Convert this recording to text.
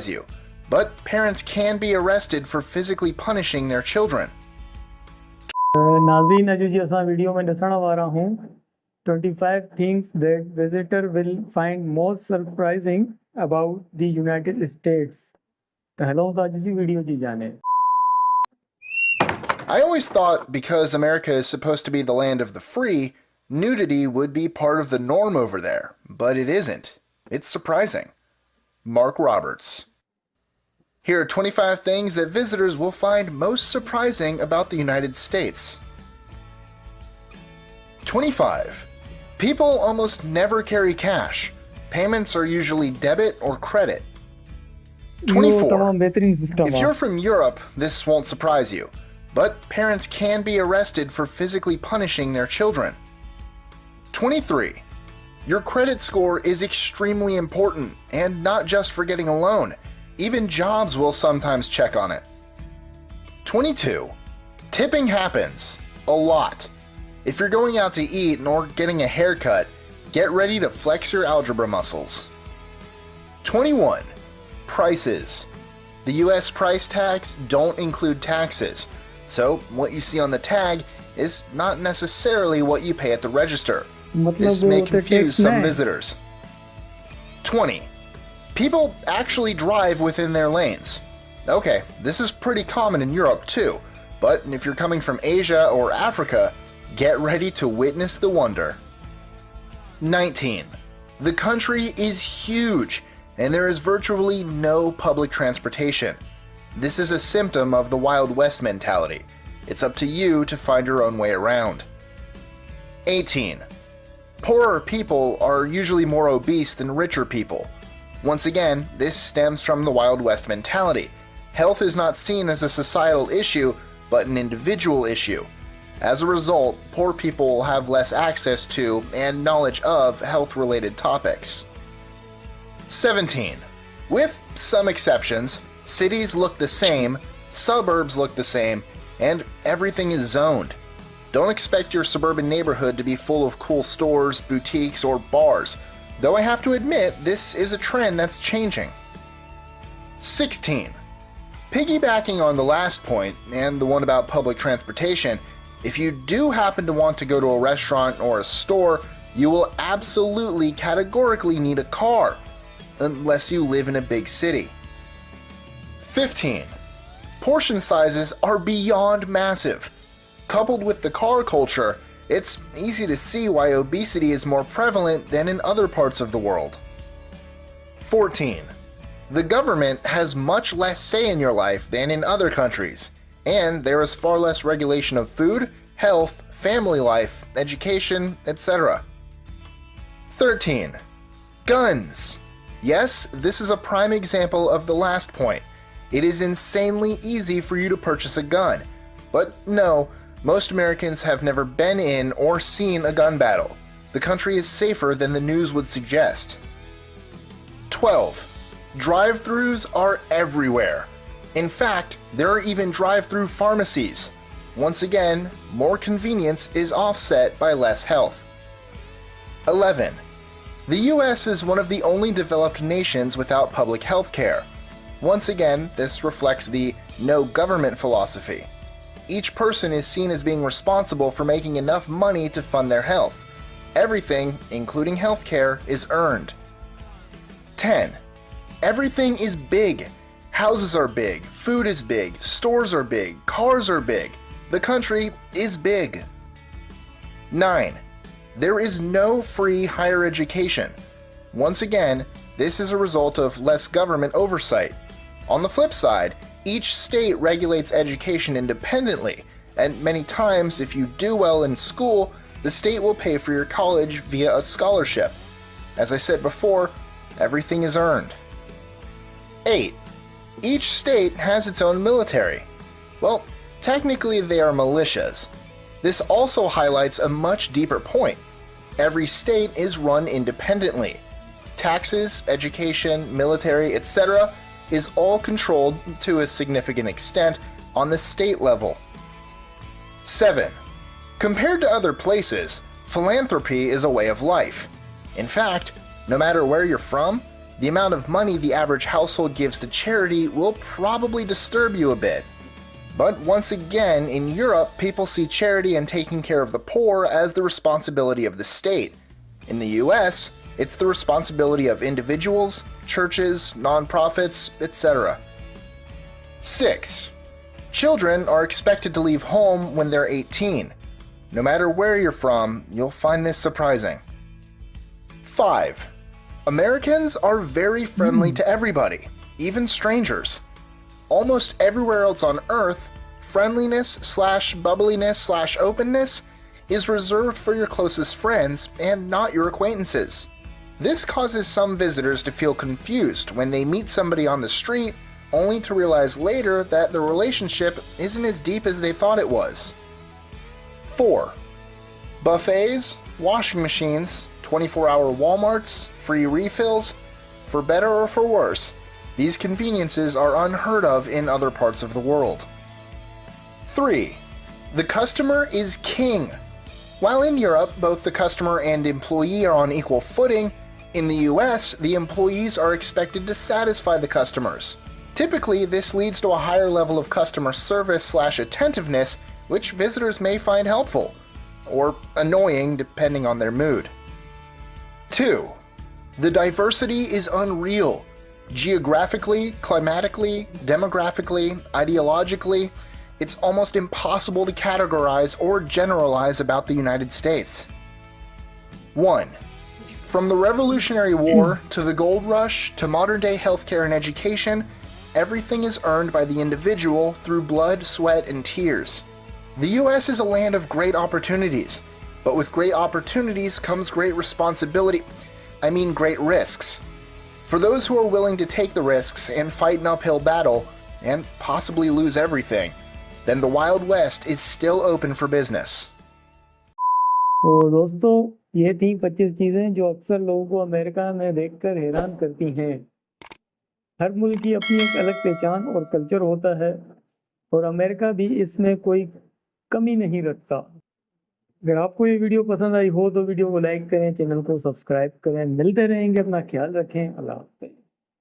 surprise you, but parents can be arrested for physically punishing their children. नाज़रीन अॼु जी असां video में ॾसण वारा हूं 25 things that visitor will find most surprising about the United States. त हलूं था अॼु जी वीडियो जी जाने. I always thought because America is supposed to be the land of the free, nudity would be part of the norm over there, but it isn't. It's surprising. Mark Roberts. Here are 25 things that visitors will find most surprising about the United States. 25. People almost never carry cash. Payments are usually debit or credit. 24. If you're from Europe, this won't surprise you, but parents can be arrested for physically punishing their children. 23. Your credit score is extremely important, and not just for getting a loan. Even jobs will sometimes check on it. 22. Tipping happens. A lot. If you're going out to eat or getting a haircut, get ready to flex your algebra muscles. 21. Prices. The US price tags don't include taxes, so what you see on the tag is not necessarily what you pay at the register. This may confuse some visitors. 20. People actually drive within their lanes. Okay, this is pretty common in Europe too, but if you're coming from Asia or Africa, get ready to witness the wonder. 19. The country is huge, and there is virtually no public transportation. This is a symptom of the Wild West mentality. It's up to you to find your own way around. 18. Poorer people are usually more obese than richer people. Once again, this stems from the Wild West mentality. Health is not seen as a societal issue, but an individual issue. As a result, poor people will have less access to and knowledge of health-related topics. 17. With some exceptions, cities look the same, suburbs look the same, and everything is zoned. Don't expect your suburban neighborhood to be full of cool stores, boutiques, or bars, though I have to admit this is a trend that's changing. 16. Piggybacking on the last point, and the one about public transportation, if you do happen to want to go to a restaurant or a store, you will absolutely categorically need a car, unless you live in a big city. 15. Portion sizes are beyond massive. Coupled with the car culture, it's easy to see why obesity is more prevalent than in other parts of the world. 14. The government has much less say in your life than in other countries, and there is far less regulation of food, health, family life, education, etc. 13. Guns. Yes, this is a prime example of the last point. It is insanely easy for you to purchase a gun, but no, most Americans have never been in or seen a gun battle. The country is safer than the news would suggest. 12. Drive-thrus are everywhere. In fact, there are even drive-thru pharmacies. Once again, more convenience is offset by less health. 11. The US is one of the only developed nations without public health care. Once again, this reflects the no government philosophy. Each person is seen as being responsible for making enough money to fund their health. Everything, including healthcare, is earned. 10. Everything is big. Houses are big, food is big, stores are big, cars are big. The country is big. 9. There is no free higher education. Once again, this is a result of less government oversight. On the flip side, each state regulates education independently, and many times if you do well in school, the state will pay for your college via a scholarship. As I said before, everything is earned. 8. Each state has its own military. Well, technically they are militias. This also highlights a much deeper point. Every state is run independently. Taxes, education, military, etc. is all controlled to a significant extent on the state level. 7. Compared to other places, philanthropy is a way of life. In fact, no matter where you're from, The amount of money the average household gives to charity will probably disturb you a bit. But once again, in Europe, people see charity and taking care of the poor as the responsibility of the state. In the US, it's the responsibility of individuals, churches, nonprofits, etc. 6. Children are expected to leave home when they're 18. No matter where you're from, you'll find this surprising. 5. Americans are very friendly to everybody, even strangers. Almost everywhere else on Earth, friendliness/bubbliness/openness is reserved for your closest friends and not your acquaintances. This causes some visitors to feel confused when they meet somebody on the street, only to realize later that the relationship isn't as deep as they thought it was. 4. Buffets, washing machines, 24-hour Walmarts, free refills. For better or for worse, these conveniences are unheard of in other parts of the world. 3. The customer is king. While in Europe, both the customer and employee are on equal footing, in the US, the employees are expected to satisfy the customers. Typically, this leads to a higher level of customer service/attentiveness, which visitors may find helpful, or annoying depending on their mood. 2. The diversity is unreal. Geographically, climatically, demographically, ideologically, it's almost impossible to categorize or generalize about the United States. 1. From the Revolutionary War to the Gold Rush to modern-day healthcare and education, everything is earned by the individual through blood, sweat, and tears. The US is a land of great opportunities, but with great opportunities comes great responsibility. Great risks. For those who are willing to take the risks and fight an uphill battle, and possibly lose everything, then the Wild West is still open for business. तो दोस्तों, ये थी 25 चीज़ें जो अक्सर लोगों को America में देखकर हैरान करती हैं। हर मुल्क की अपनी एक अलग पहचान और कल्चर होता है, और अमेरिका भी इसमें कोई कमी नहीं रखता। अगर आपको ये वीडियो पसंद आई हो तो वीडियो को लाइक करें, चैनल को सब्सक्राइब करें। मिलते रहेंगे, अपना ख्याल रखें। अल्लाह हाफ़िज़।